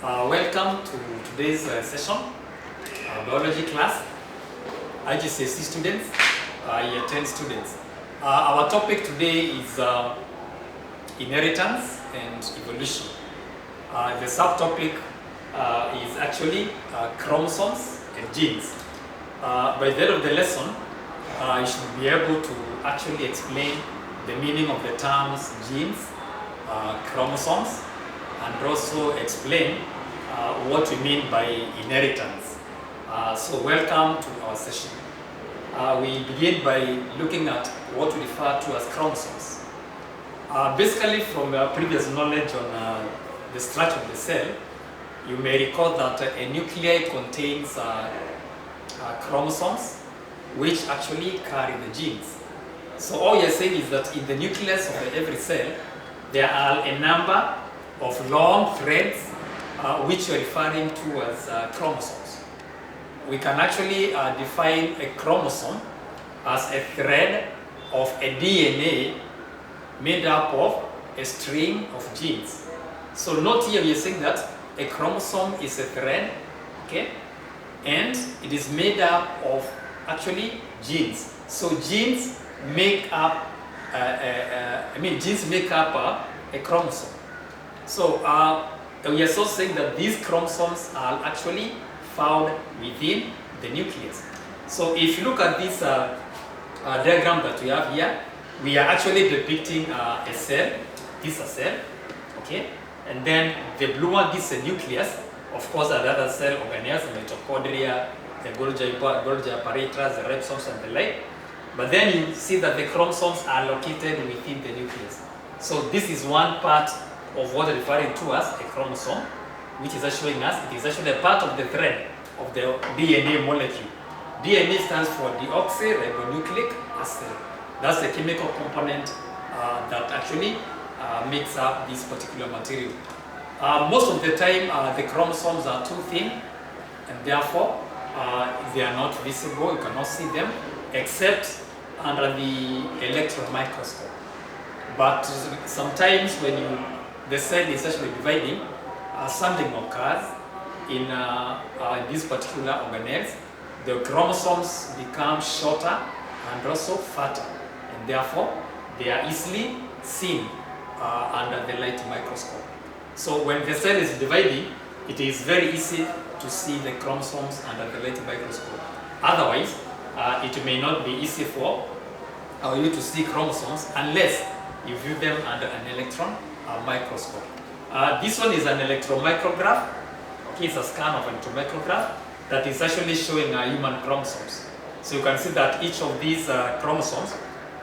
Welcome to today's session, biology class, IGCSE students, year 10 students. Our topic today is inheritance and evolution. The subtopic is actually chromosomes and genes. By the end of the lesson, you should be able to actually explain the meaning of the terms genes, chromosomes, and also explain what we mean by inheritance. So welcome to our session. We begin by looking at what we refer to as chromosomes. Basically, from previous knowledge on the structure of the cell, you may recall that a nuclei contains chromosomes which actually carry the genes. So all you're saying is that in the nucleus of every cell, there are a number of long threads which you're referring to as chromosomes. We can actually define a chromosome as a thread of a DNA made up of a string of genes. So note here we are saying that a chromosome is a thread, okay, and it is made up of actually genes. So genes make up, genes make up a chromosome. So we are so saying that these chromosomes are actually found within the nucleus. So if you look at this diagram that we have here, we are actually depicting a cell. This is a cell, okay? And then the blue one, this is a nucleus. Of course, the other cell organelles, the mitochondria, the Golgi apparatus, the ribosomes, and the like. But then you see that the chromosomes are located within the nucleus. So this is one part of what we're referring to as a chromosome, which is showing us it is actually a part of the thread of the DNA molecule. DNA stands for deoxyribonucleic acid. That's the chemical component that actually makes up this particular material. Most of the time, the chromosomes are too thin, and therefore they are not visible. You cannot see them except under the electron microscope. But sometimes when the cell is actually dividing, something occurs in these particular organelles. The chromosomes become shorter and also fatter, and therefore they are easily seen under the light microscope. So when the cell is dividing, it is very easy to see the chromosomes under the light microscope. Otherwise, it may not be easy for you to see chromosomes unless you view them under an electron microscope. This one is an electron micrograph. Okay, it's a scan of an electron micrograph that is actually showing human chromosomes. So you can see that each of these chromosomes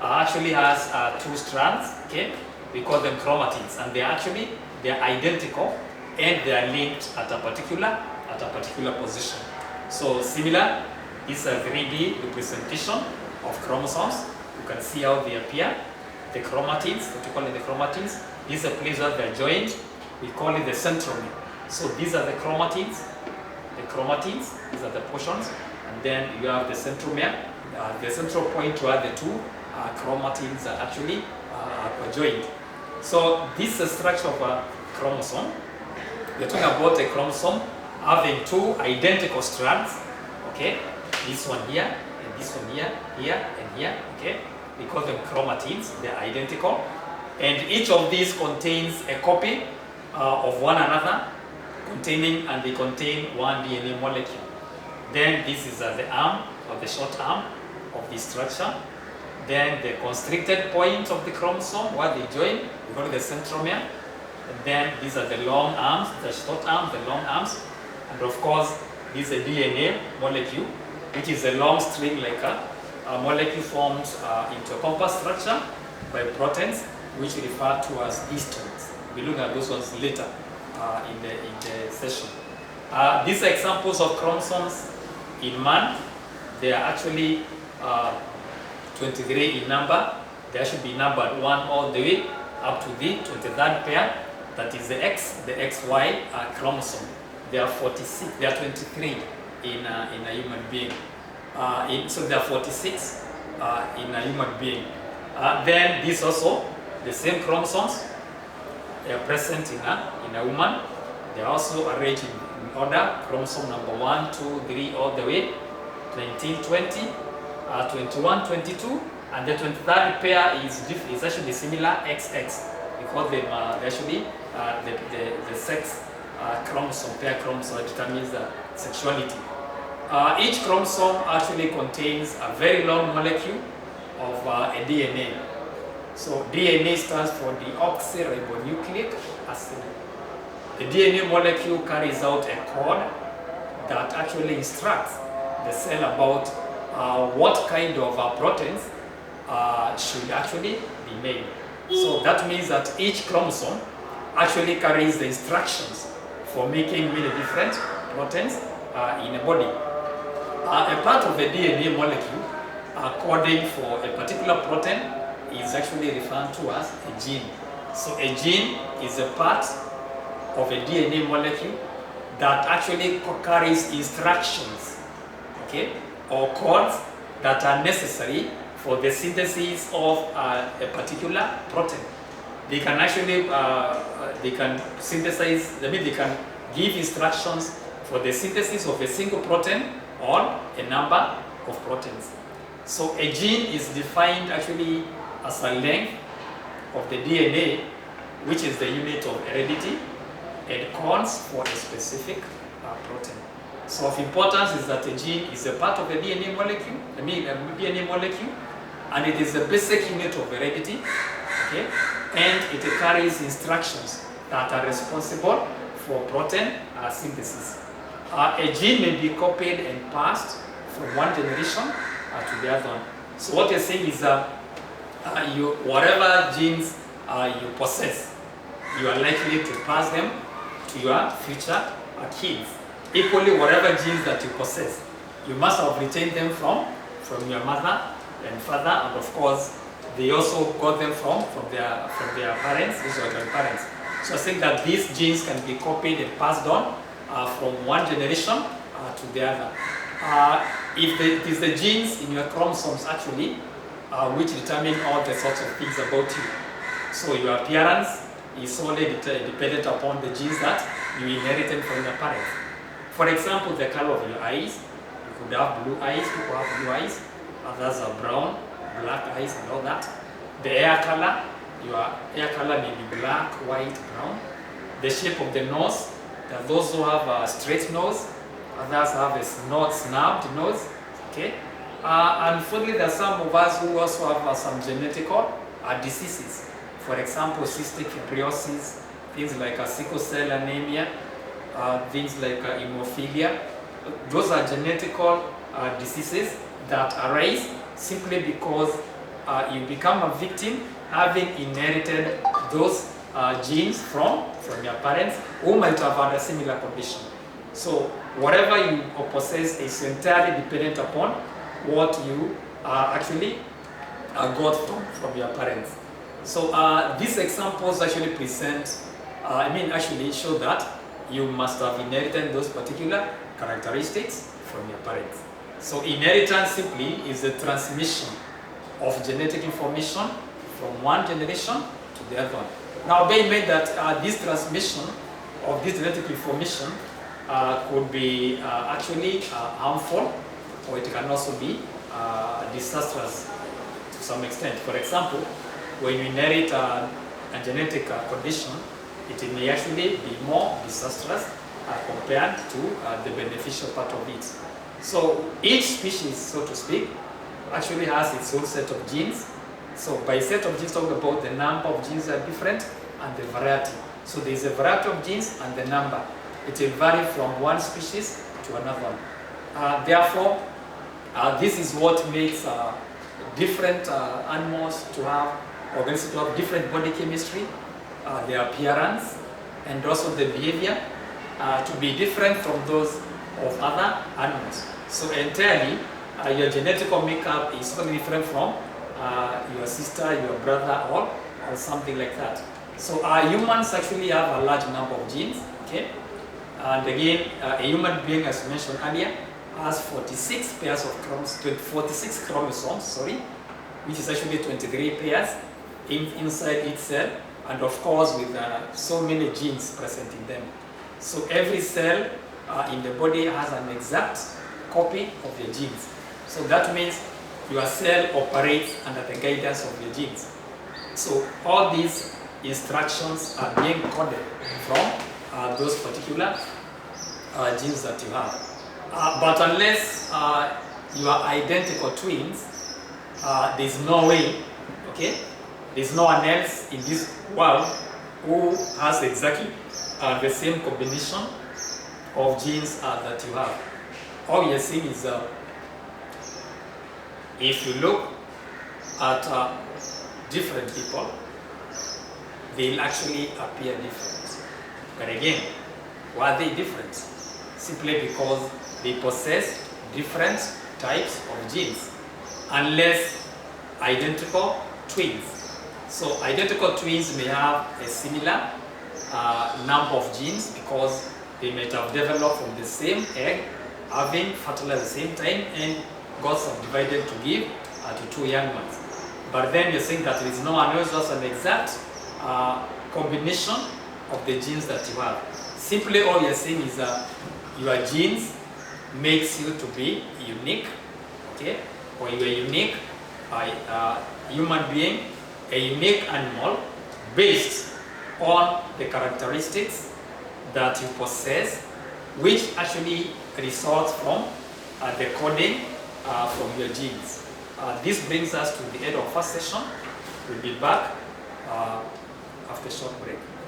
actually has two strands. Okay, we call them chromatins, and they're identical and they are linked at a particular position. So similar, this is a 3D representation of chromosomes. You can see how they appear. The chromatins, what you call it the chromatins, this is a place where they're joined. We call it the centromere. So these are the chromatins. These are the portions. And then you have the centromere, the central point where the two chromatins are actually joined. So this is the structure of a chromosome. We're talking about a chromosome having two identical strands. Okay, this one here, and this one here, and here. Okay, we call them chromatins. They're identical, and each of these contains a copy of one another, they contain one DNA molecule. Then this is the arm or the short arm of the structure. Then the constricted point of the chromosome where they join, we call it the centromere. And then these are the long arms, the short arms, the long arms, and of course this is a DNA molecule, which is a long string like a molecule formed into a compact structure by proteins, which we refer to as histones. We'll look at those ones later in the session. These are examples of chromosomes in man. They are actually 23 in number. They should be numbered 1 all the way up to the 23rd pair. That is the X, the XY chromosome. There are 46. There are 23 in a human being. So there are 46 in a human being. Then this also, the same chromosomes, they are present in a woman. They are also arranged in order, chromosome number 1, 2, 3, all the way, 19, 20, 21, 22, and the 23rd pair is actually similar, XX, because they actually the sex chromosome, pair chromosome determines the sexuality. Each chromosome actually contains a very long molecule of a DNA. So DNA stands for deoxyribonucleic acid. The DNA molecule carries out a code that actually instructs the cell about what kind of proteins should actually be made. So that means that each chromosome actually carries the instructions for making many different proteins in a body. A part of the DNA molecule coding for a particular protein is actually referred to as a gene. So a gene is a part of a DNA molecule that actually carries instructions, okay, or codes that are necessary for the synthesis of a particular protein. They can actually, they can synthesize, I mean, they can give instructions for the synthesis of a single protein or a number of proteins. So a gene is defined actually as a length of the DNA, which is the unit of heredity, and codes for a specific protein. So of importance is that a gene is a part of the DNA molecule, DNA molecule, and it is the basic unit of heredity, okay? And it carries instructions that are responsible for protein synthesis. A gene may be copied and passed from one generation to the other one. So what you're saying is whatever genes you possess, you are likely to pass them to your future kids. Equally, whatever genes that you possess, you must have retained them from your mother and father, and of course, they also got them from their parents, these are grandparents. So I think that these genes can be copied and passed on from one generation to the other. If it is the genes in your chromosomes actually which determine all the sorts of things about you. So your appearance is solely dependent upon the genes that you inherited from your parents. For example, the color of your eyes. You could have blue eyes, people have blue eyes, others are brown, black eyes and all that. The hair color, your hair color may be black, white, brown. The shape of the nose, there are those who have a straight nose, others have a snubbed nose, okay? Unfortunately, there are some of us who also have some genetical diseases. For example, cystic fibrosis, things like sickle cell anemia, things like hemophilia. Those are genetical diseases that arise simply because you become a victim having inherited those genes from your parents who might have had a similar condition. So whatever you possess is entirely dependent upon what you actually got from your parents. So these examples actually present, actually show that you must have inherited those particular characteristics from your parents. So inheritance simply is the transmission of genetic information from one generation to the other one. Now bear in mind that this transmission of this genetic information could be actually harmful, or it can also be disastrous to some extent. For example, when you inherit a genetic condition, it may actually be more disastrous compared to the beneficial part of it. So each species, so to speak, actually has its own set of genes. So by set of genes, talk about the number of genes that are different and the variety. So there is a variety of genes and the number. It will vary from one species to another one. Therefore, this is what makes different animals to have, organisms to have different body chemistry, their appearance, and also the behavior to be different from those of other animals. So entirely, your genetical makeup is totally different from your sister, your brother, or something like that. So humans actually have a large number of genes, okay? And again, a human being, as mentioned earlier, has 46 pairs of 46 chromosomes, sorry, which is actually 23 pairs inside each cell, and of course with so many genes present in them. So every cell in the body has an exact copy of your genes. So that means your cell operates under the guidance of your genes. So all these instructions are being coded from those particular genes that you have. But unless you are identical twins, there's no way, okay? There's no one else in this world who has exactly the same combination of genes that you have. All you're seeing is, if you look at different people, they'll actually appear different. But again, why are they different? Simply because they possess different types of genes, unless identical twins. So identical twins may have a similar number of genes because they might have developed from the same egg, having fertilized at the same time, and got subdivided to give to two young ones. But then you're saying that there is no one else, just an exact combination of the genes that you have. Simply all you're saying is that your genes makes you to be unique, okay? Or you're a unique human being, a unique animal based on the characteristics that you possess, which actually results from the coding from your genes. This brings us to the end of first session. We'll be back after a short break.